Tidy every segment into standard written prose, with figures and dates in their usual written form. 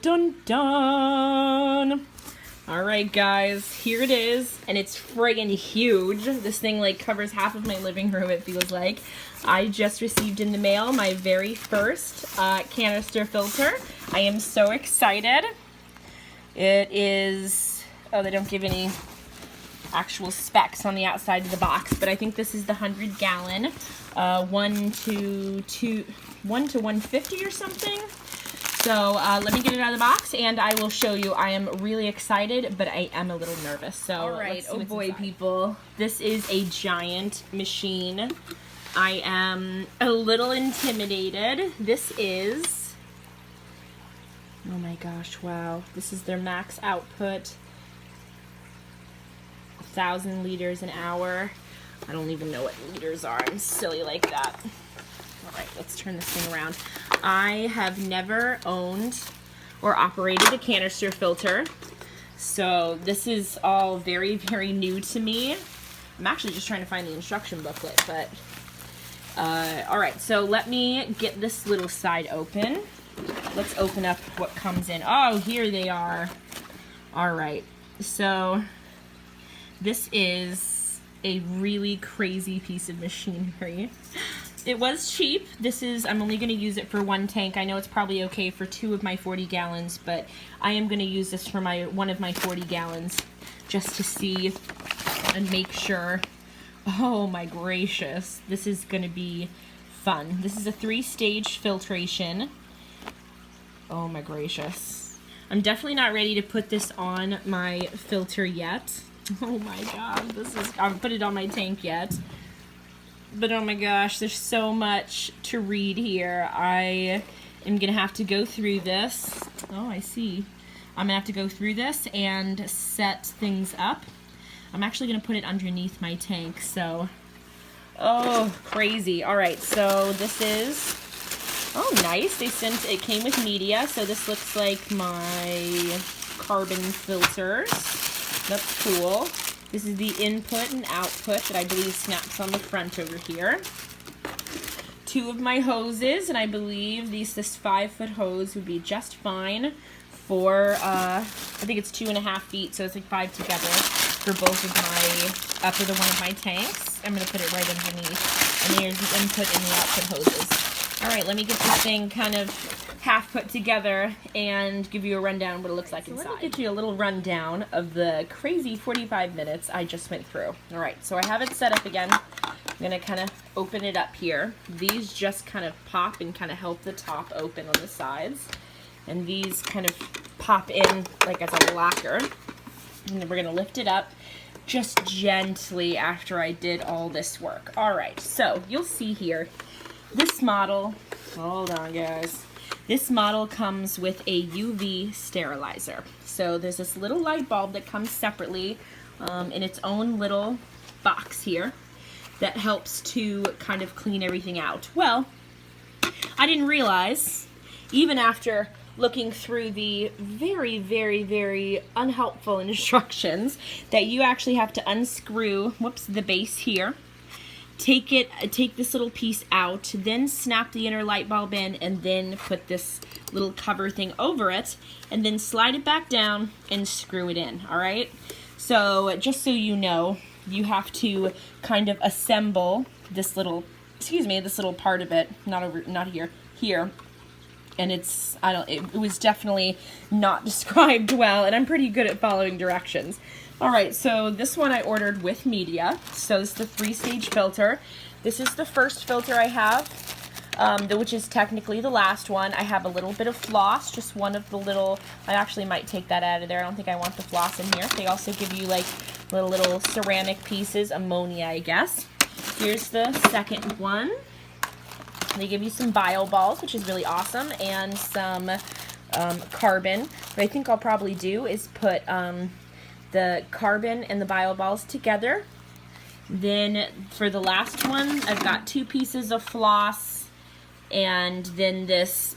dun dun. All right, guys, here it is, and it's friggin' huge. This thing like covers half of my living room, it feels like. I just received in the mail my very first canister filter. I am so excited. It is, oh, they don't give any actual specs on the outside of the box, but I think this is the 100-gallon, 1 to 150 or something. So let me get it out of the box and I will show you. I am really excited, but I am a little nervous. So all right, oh boy, inside. People, this is a giant machine. I am a little intimidated. This is, oh my gosh, wow. This is their max output. 1,000 liters an hour. I don't even know what liters are. I'm silly like that. All right, let's turn this thing around. I have never owned or operated a canister filter, so this is all very, very new to me. I'm actually just trying to find the instruction booklet, but all right, so let me get this little side open. Let's open up what comes in. Oh, here they are. All right, so this is a really crazy piece of machinery. It was cheap. This is, I'm only going to use it for one tank. I know it's probably okay for 2 of my 40 gallons, but I am going to use this for one of my 40 gallons just to see and make sure. Oh my gracious. This is going to be fun. This is a 3-stage filtration. Oh my gracious. I'm definitely not ready to put this on my filter yet. Oh my god, this is, I haven't put it on my tank yet. But oh my gosh, there's so much to read here. I am gonna have to go through this. Oh, I see. I'm gonna have to go through this and set things up. I'm actually gonna put it underneath my tank, so. Oh, crazy. All right, so this is, oh nice. It came with media, so this looks like my carbon filters. That's cool. This is the input and output that I believe snaps on the front over here. 2 of my hoses, and I believe this 5-foot hose would be just fine for, I think it's 2.5 feet, so it's like 5 together for both of my, for one of my tanks. I'm going to put it right underneath. And here's the input and the output hoses. All right, let me get this thing kind of half put together and give you a rundown of what it looks like inside. Let me get you a little rundown of the crazy 45 minutes I just went through. All right, so I have it set up again. I'm gonna kind of open it up here. These just kind of pop and kind of help the top open on the sides. And these kind of pop in like as a locker. And then we're gonna lift it up just gently after I did all this work. All right, so you'll see here, this model, hold on guys. This model comes with a UV sterilizer. So there's this little light bulb that comes separately in its own little box here that helps to kind of clean everything out. Well, I didn't realize, even after looking through the very, very, very unhelpful instructions, that you actually have to unscrew, whoops, the base here. Take this little piece out, then snap the inner light bulb in, and then put this little cover thing over it, and then slide it back down and screw it in, all right? So just so you know, you have to kind of assemble this little, this little part of it, not here. And it was definitely not described well, and I'm pretty good at following directions. All right, so this one I ordered with media. So this is the 3-stage filter. This is the first filter I have, which is technically the last one. I have a little bit of floss, just one of the little, I actually might take that out of there. I don't think I want the floss in here. They also give you like little ceramic pieces, ammonia, I guess. Here's the second one. They give you some bio balls, which is really awesome, and some carbon. What I think I'll probably do is put the carbon and the bio balls together. Then for the last one, I've got 2 pieces of floss, and then this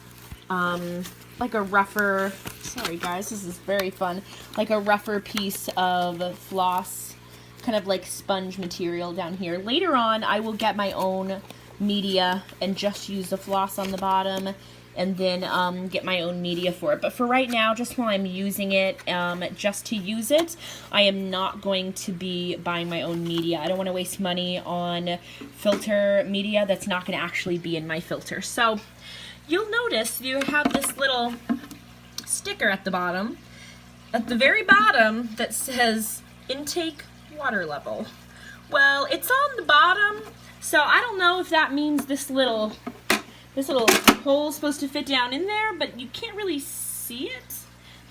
like a rougher, sorry guys, this is very fun, like a rougher piece of floss, kind of like sponge material down here. Later on, I will get my own media and just use the floss on the bottom and then get my own media for it. But for right now, just while I'm using it, just to use it, I am not going to be buying my own media. I don't want to waste money on filter media that's not going to actually be in my filter. So you'll notice you have this little sticker at the bottom, at the very bottom, that says intake water level. Well, it's on the bottom, so I don't know if that means this little hole is supposed to fit down in there, but you can't really see it.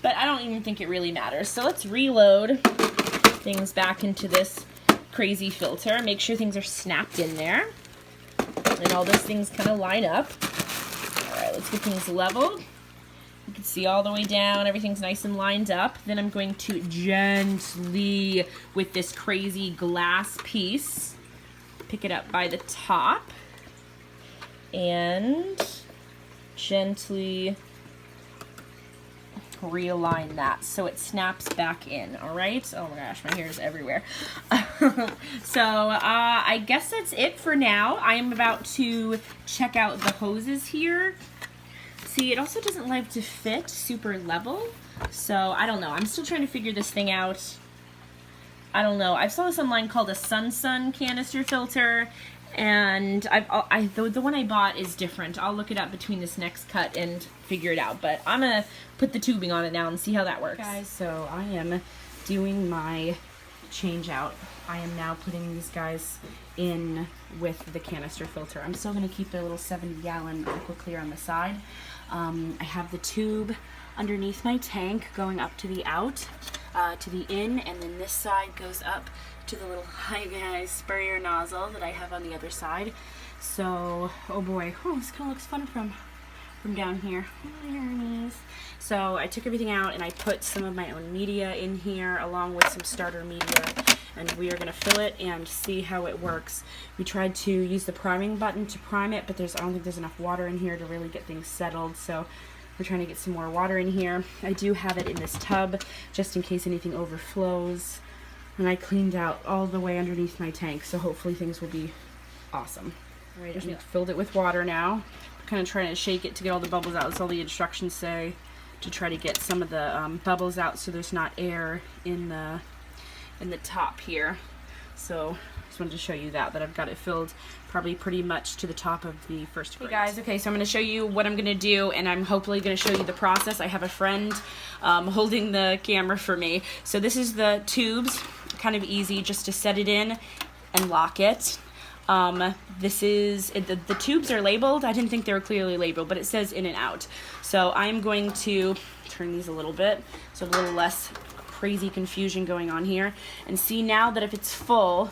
But I don't even think it really matters. So let's reload things back into this crazy filter. Make sure things are snapped in there, and all those things kind of line up. All right, let's get things leveled. You can see all the way down, everything's nice and lined up. Then I'm going to gently, with this crazy glass piece, pick it up by the top and gently realign that so it snaps back in. All right. Oh my gosh, my hair is everywhere. So I guess that's it for now. I am about to check out the hoses here. See, it also doesn't like to fit super level, so I don't know. I'm still trying to figure this thing out. I don't know. I saw this online called a Sun canister filter, and the one I bought is different. I'll look it up between this next cut and figure it out, but I'm gonna put the tubing on it now and see how that works. Guys, so I am doing my change out. I am now putting these guys in with the canister filter. I'm still gonna keep the little 70-gallon Aqua Clear on the side. I have the tube underneath my tank going up to the out, to the in, and then this side goes up to the little hi guys sprayer nozzle that I have on the other side. So, oh boy, oh, this kind of looks fun from down here. So I took everything out and I put some of my own media in here along with some starter media, and we are going to fill it and see how it works. We tried to use the priming button to prime it, but I don't think there's enough water in here to really get things settled, so we're trying to get some more water in here. I do have it in this tub just in case anything overflows, and I cleaned out all the way underneath my tank, so hopefully things will be awesome. All right, I filled it with water now. I'm kind of trying to shake it to get all the bubbles out. That's all the instructions say, to try to get some of the bubbles out so there's not air in the top here. So just wanted to show you that I've got it filled probably pretty much to the top of the first grate. Hey guys, okay, so I'm going to show you what I'm going to do, and I'm hopefully going to show you the process. I have a friend holding the camera for me. So this is the tubes, kind of easy just to set it in and lock it. This is, the tubes are labeled. I didn't think they were clearly labeled, but it says in and out. So I'm going to turn these a little bit so a little less crazy confusion going on here, and see now that if it's full,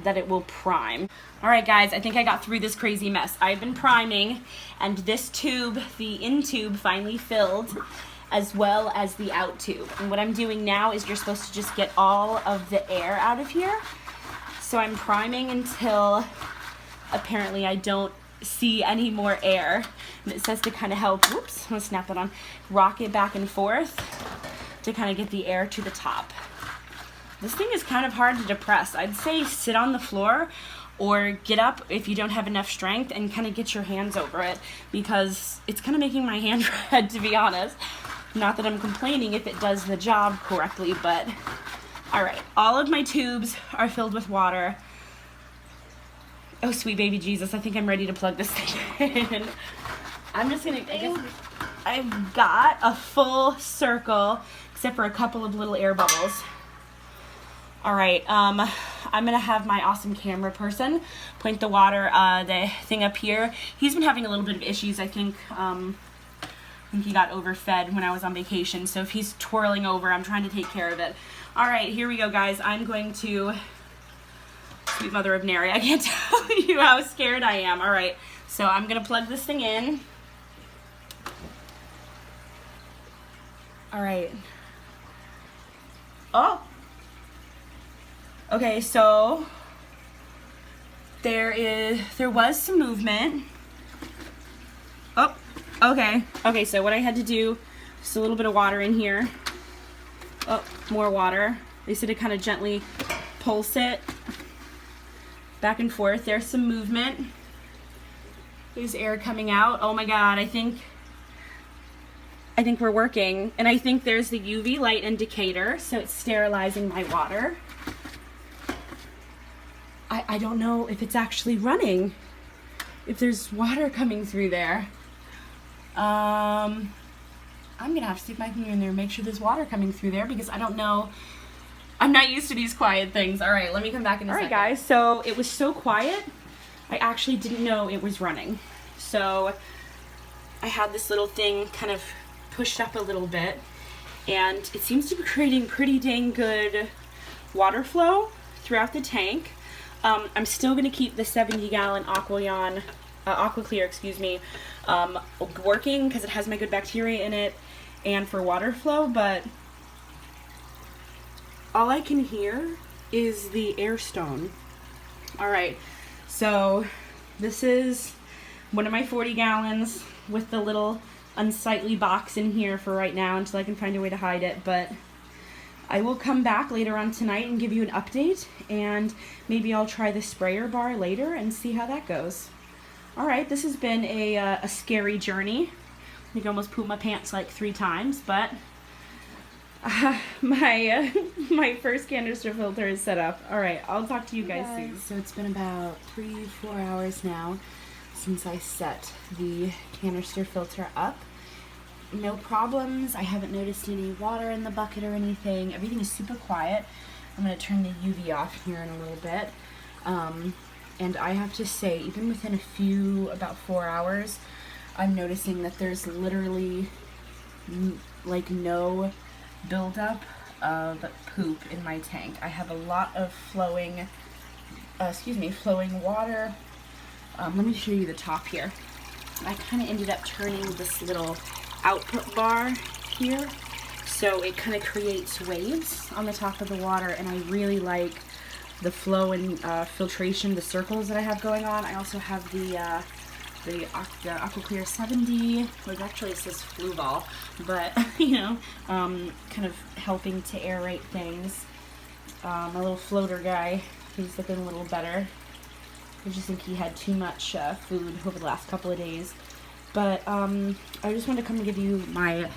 that it will prime. All right guys, I think I got through this crazy mess. I've been priming, and this tube, the in tube, finally filled, as well as the out tube. And what I'm doing now is you're supposed to just get all of the air out of here. So I'm priming until apparently I don't see any more air. And it says to kind of help, whoops, I'm gonna snap that on, rock it back and forth to kind of get the air to the top. This thing is kind of hard to depress. I'd say sit on the floor or get up if you don't have enough strength and kind of get your hands over it, because it's kind of making my hand red, to be honest. Not that I'm complaining if it does the job correctly, but all right, all of my tubes are filled with water. Oh, sweet baby Jesus, I think I'm ready to plug this thing in. I'm just gonna, I guess I've got a full circle, except for a couple of little air bubbles. All right, I'm gonna have my awesome camera person point the water, the thing up here. He's been having a little bit of issues, I think he got overfed when I was on vacation, so if he's twirling over, I'm trying to take care of it. All right, here we go, guys. I'm going to, sweet mother of Mary, I can't tell you how scared I am. All right, so I'm gonna plug this thing in. All right. Oh. Okay, so there was some movement. Oh, okay. Okay, so what I had to do, just a little bit of water in here. Oh, more water. They said to kind of gently pulse it back and forth. There's some movement. There's air coming out. Oh my God, I think we're working. And I think there's the UV light indicator, so it's sterilizing my water. I don't know if it's actually running, if there's water coming through there. I'm gonna have to stick my finger in there and make sure there's water coming through there, because I don't know. I'm not used to these quiet things. All right, let me come back in a second. All right, guys, so it was so quiet, I actually didn't know it was running. So I had this little thing kind of pushed up a little bit, and it seems to be creating pretty dang good water flow throughout the tank. I'm still going to keep the 70-gallon AquaClear, excuse me, working, because it has my good bacteria in it and for water flow, but all I can hear is the air stone. All right, so this is one of my 40 gallons with the little unsightly box in here for right now until I can find a way to hide it, but I will come back later on tonight and give you an update, and maybe I'll try the sprayer bar later and see how that goes. Alright, this has been a scary journey. I think I almost pooped my pants like 3 times, but my first canister filter is set up. Alright, I'll talk to you guys soon. So it's been about 3-4 hours now since I set the canister filter up. No problems. I haven't noticed any water in the bucket or anything. Everything is super quiet. I'm going to turn the UV off here in a little bit. And I have to say, even within about 4 hours, I'm noticing that there's literally like no buildup of poop in my tank. I have a lot of flowing water. Let me show you the top here. I kind of ended up turning this little output bar here, so it kind of creates waves on the top of the water, and I really like the flow and filtration, the circles that I have going on. I also have the AquaClear 70, which actually says Fluval, but you know, kind of helping to aerate things. My little floater guy, he's looking a little better. I just think he had too much food over the last couple of days. But I just wanted to come and give you my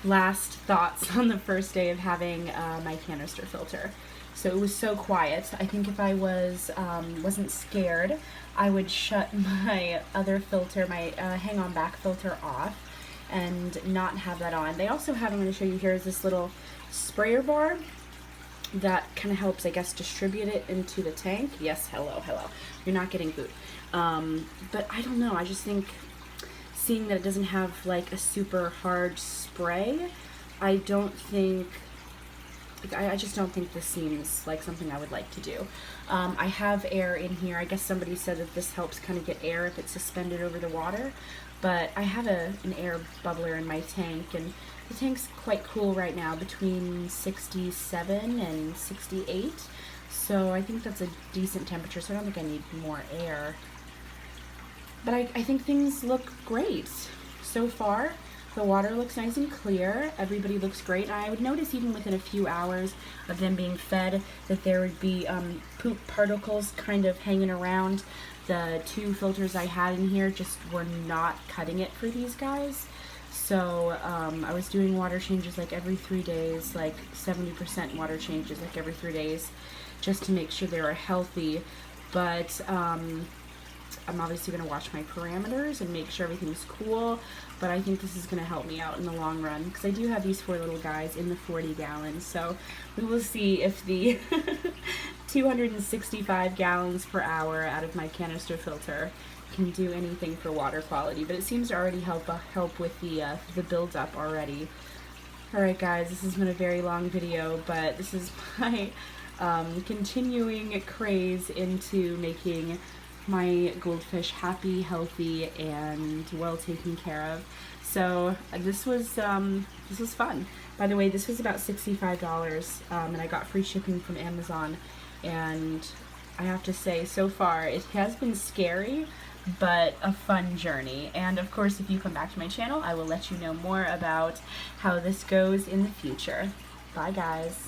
last thoughts on the first day of having my canister filter. So it was so quiet. I think if I wasn't scared, I would shut my other filter, my hang-on back filter off and not have that on. They also have, I'm going to show you here, is this little sprayer bar that kind of helps, I guess, distribute it into the tank. Yes, hello. You're not getting food. But I don't know, I just think seeing that it doesn't have like a super hard spray, I just don't think this seems like something I would like to do. I have air in here. I guess somebody said that this helps kind of get air if it's suspended over the water, but I have an air bubbler in my tank, and the tank's quite cool right now, between 67 and 68, so I think that's a decent temperature, so I don't think I need more air. But I think things look great so far. The water looks nice and clear. Everybody looks great. And I would notice even within a few hours of them being fed that there would be poop particles kind of hanging around. The 2 filters I had in here just were not cutting it for these guys. So I was doing water changes like every 3 days, like 70% water changes like every 3 days, just to make sure they were healthy. But I'm obviously going to watch my parameters and make sure everything's cool, but I think this is going to help me out in the long run, because I do have these 4 little guys in the 40 gallons, so we will see if the 265 gallons per hour out of my canister filter can do anything for water quality, but it seems to already help with the build-up already. Alright guys, this has been a very long video, but this is my continuing craze into making my goldfish happy, healthy, and well taken care of. So this was fun. By the way, this was about $65, and I got free shipping from Amazon. And I have to say, so far it has been scary, but a fun journey. And of course, if you come back to my channel, I will let you know more about how this goes in the future. Bye, guys.